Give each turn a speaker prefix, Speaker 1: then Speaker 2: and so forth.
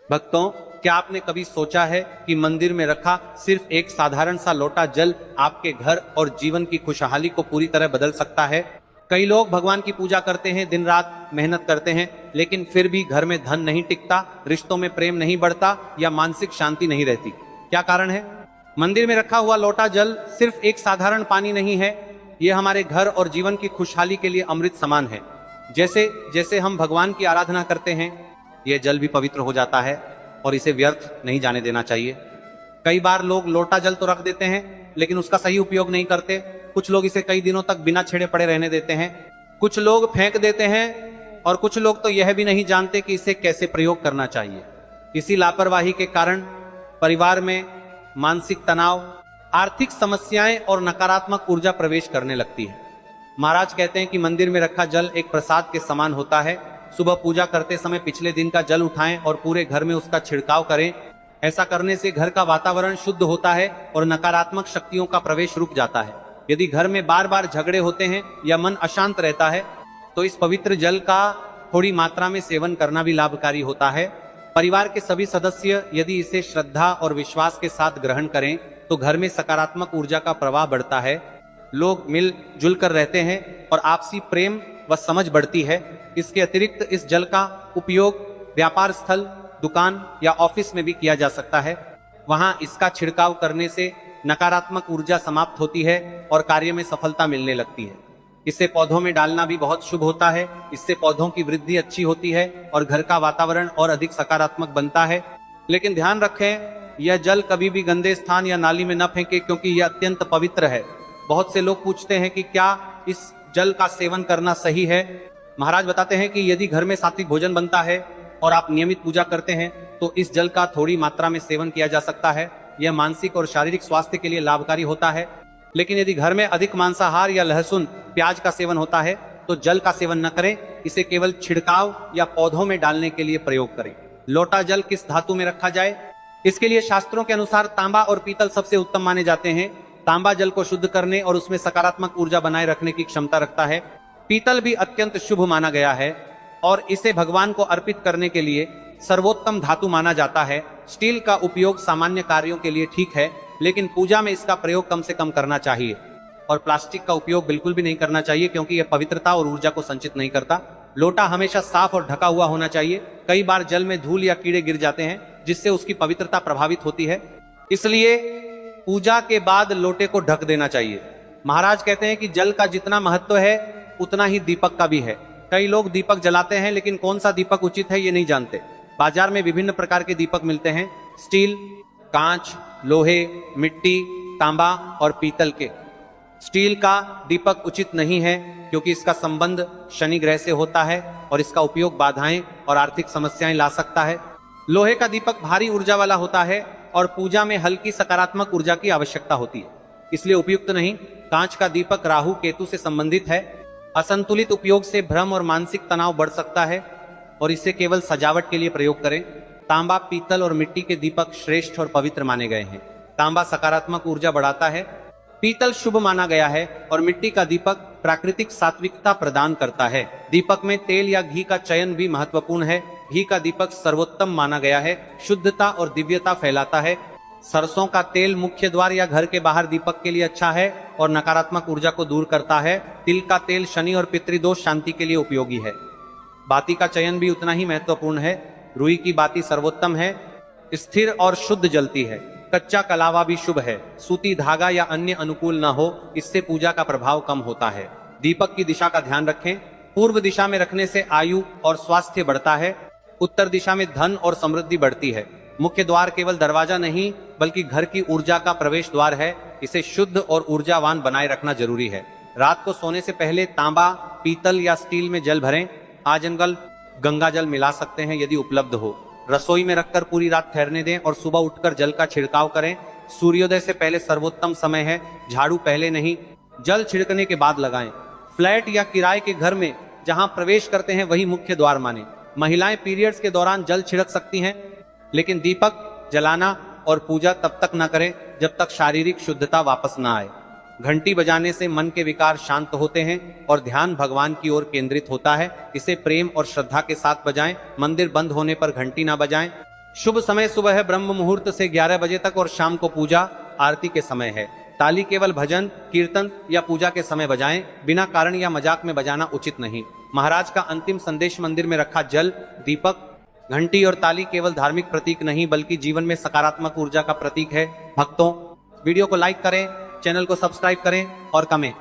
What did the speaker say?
Speaker 1: भक्तों, क्या आपने कभी सोचा है कि मंदिर में रखा सिर्फ एक साधारण सा लोटा जल आपके घर और जीवन की खुशहाली को पूरी तरह बदल सकता है? कई लोग भगवान की पूजा करते हैं, दिन रात मेहनत करते हैं, लेकिन फिर भी घर में धन नहीं टिकता, रिश्तों में प्रेम नहीं बढ़ता या मानसिक शांति नहीं रहती। क्या कारण है? मंदिर में रखा हुआ लोटा जल सिर्फ एक साधारण पानी नहीं है, यह हमारे घर और जीवन की खुशहाली के लिए अमृत समान है। जैसे जैसे हम भगवान की आराधना करते हैं, यह जल भी पवित्र हो जाता है और इसे व्यर्थ नहीं जाने देना चाहिए। कई बार लोग लोटा जल तो रख देते हैं, लेकिन उसका सही उपयोग नहीं करते। कुछ लोग इसे कई दिनों तक बिना छेड़े पड़े रहने देते हैं, कुछ लोग फेंक देते हैं और कुछ लोग तो यह भी नहीं जानते कि इसे कैसे प्रयोग करना चाहिए। इसी लापरवाही के कारण परिवार में मानसिक तनाव, आर्थिक समस्याएं और नकारात्मक ऊर्जा प्रवेश करने लगती है। महाराज कहते हैं कि मंदिर में रखा जल एक प्रसाद के समान होता है। सुबह पूजा करते समय पिछले दिन का जल उठाएं और पूरे घर में उसका छिड़काव करें। ऐसा करने से घर का वातावरण शुद्ध होता है और नकारात्मक शक्तियों का प्रवेश रुक जाता है। यदि घर में बार बार झगड़े होते हैं या मन अशांत रहता है, तो इस पवित्र जल का थोड़ी मात्रा में सेवन करना भी लाभकारी होता है। परिवार के सभी सदस्य यदि इसे श्रद्धा और विश्वास के साथ ग्रहण करें, तो घर में सकारात्मक ऊर्जा का प्रवाह बढ़ता है, लोग मिलजुल कर रहते हैं और आपसी प्रेम व समझ बढ़ती है। इसके अतिरिक्त इस जल का उपयोग व्यापार स्थल, दुकान या ऑफिस में भी किया जा सकता है। वहां इसका छिड़काव करने से नकारात्मक ऊर्जा समाप्त होती है और कार्य में सफलता मिलने लगती है। इसे पौधों में डालना भी बहुत शुभ होता है। इससे पौधों की वृद्धि अच्छी होती है और घर का वातावरण और अधिक सकारात्मक बनता है। लेकिन ध्यान रखें, यह जल कभी भी गंदे स्थान या नाली में न फेंके, क्योंकि यह अत्यंत पवित्र है। बहुत से लोग पूछते हैं कि क्या इस जल का सेवन करना सही है। महाराज बताते हैं कि यदि घर में सात्विक भोजन बनता है और आप नियमित पूजा करते हैं, तो इस जल का थोड़ी मात्रा में सेवन किया जा सकता है। यह मानसिक और शारीरिक स्वास्थ्य के लिए लाभकारी होता है। लेकिन यदि घर में अधिक मांसाहार या लहसुन, प्याज का सेवन होता है, तो जल का सेवन न करें। इसे केवल छिड़काव या पौधों में डालने के लिए प्रयोग करें। लोटा जल किस धातु में रखा जाए? इसके लिए शास्त्रों के अनुसार तांबा और पीतल सबसे उत्तम माने जाते हैं। तांबा जल को शुद्ध करने और उसमें सकारात्मक ऊर्जा बनाए रखने की क्षमता रखता है। पीतल भी अत्यंत शुभ माना गया है और इसे भगवान को अर्पित करने के लिए सर्वोत्तम धातु माना जाता है। स्टील का उपयोग सामान्य कार्यों के लिए ठीक है, लेकिन पूजा में इसका प्रयोग कम से कम करना चाहिए। और प्लास्टिक का उपयोग बिल्कुल भी नहीं करना चाहिए, क्योंकि यह पवित्रता और ऊर्जा को संचित नहीं करता। लोटा हमेशा साफ और ढका हुआ होना चाहिए। कई बार जल में धूल या कीड़े गिर जाते हैं, जिससे उसकी पवित्रता प्रभावित होती है। इसलिए पूजा के बाद लोटे को ढक देना चाहिए। महाराज कहते हैं कि जल का जितना महत्व है, उतना ही दीपक का भी है। कई लोग दीपक जलाते हैं, लेकिन कौन सा दीपक उचित है ये नहीं जानते। बाजार में विभिन्न प्रकार के दीपक मिलते हैं, स्टील, कांच, लोहे, मिट्टी, तांबा और पीतल के। स्टील का दीपक उचित नहीं है, क्योंकि इसका संबंध शनि ग्रह से होता है और इसका उपयोग बाधाएं और आर्थिक समस्याएं ला सकता है। लोहे का दीपक भारी ऊर्जा वाला होता है और पूजा में हल्की सकारात्मक ऊर्जा की आवश्यकता होती है, इसलिए उपयुक्त नहीं। कांच का दीपक राहु केतु से संबंधित है। असंतुलित उपयोग से भ्रम और मानसिक तनाव बढ़ सकता है और इसे केवल सजावट के लिए प्रयोग करें। तांबा, पीतल और मिट्टी के दीपक श्रेष्ठ और पवित्र माने गए हैं। तांबा सकारात्मक ऊर्जा बढ़ाता है, पीतल शुभ माना गया है और मिट्टी का दीपक प्राकृतिक सात्विकता प्रदान करता है। दीपक में तेल या घी का चयन भी महत्वपूर्ण है। घी का दीपक सर्वोत्तम माना गया है, शुद्धता और दिव्यता फैलाता है। सरसों का तेल मुख्य द्वार या घर के बाहर दीपक के लिए अच्छा है और नकारात्मक ऊर्जा को दूर करता है। तिल का तेल शनि और पितृदोष शांति के लिए उपयोगी है। बाती का चयन भी उतना ही महत्वपूर्ण है। रुई की बाती सर्वोत्तम है, स्थिर और शुद्ध जलती है। कच्चा कलावा भी शुभ है। सूती धागा या अन्य अनुकूल न हो, इससे पूजा का प्रभाव कम होता है। दीपक की दिशा का ध्यान रखें। पूर्व दिशा में रखने से आयु और स्वास्थ्य बढ़ता है। उत्तर दिशा में धन और समृद्धि बढ़ती है। मुख्य द्वार केवल दरवाजा नहीं, बल्कि घर की ऊर्जा का प्रवेश द्वार है। इसे शुद्ध और ऊर्जावान बनाए रखना जरूरी है। रात को सोने से पहले तांबा, पीतल या स्टील में जल भरें। आजनगल, गंगा जल मिला सकते हैं यदि उपलब्ध हो। रसोई में रखकर पूरी रात ठहरने दें और सुबह उठकर जल का छिड़काव करें। सूर्योदय से पहले सर्वोत्तम समय है, झाड़ू पहले नहीं, जल छिड़कने के बाद लगाएं। फ्लैट या किराए के घर में जहां प्रवेश करते हैं वही मुख्य द्वार माने। महिलाएं पीरियड्स के दौरान जल छिड़क सकती हैं, लेकिन दीपक जलाना और पूजा तब तक न करें जब तक शारीरिक शुद्धता वापस न आए। घंटी बजाने से मन के विकार शांत होते हैं और ध्यान भगवान की ओर केंद्रित होता है। इसे प्रेम और श्रद्धा के साथ बजाएं। मंदिर बंद होने पर घंटी ना बजाएं। शुभ समय सुबह ब्रह्म मुहूर्त से 11 बजे तक और शाम को पूजा आरती के समय है। ताली केवल भजन कीर्तन या पूजा के समय बजाएं, बिना कारण या मजाक में बजाना उचित नहीं। महाराज का अंतिम संदेश मंदिर में रखा जल, दीपक, घंटी और ताली केवल धार्मिक प्रतीक नहीं बल्कि जीवन में सकारात्मक ऊर्जा का प्रतीक है। भक्तों, वीडियो को लाइक करें, चैनल को सब्सक्राइब करें और कमेंट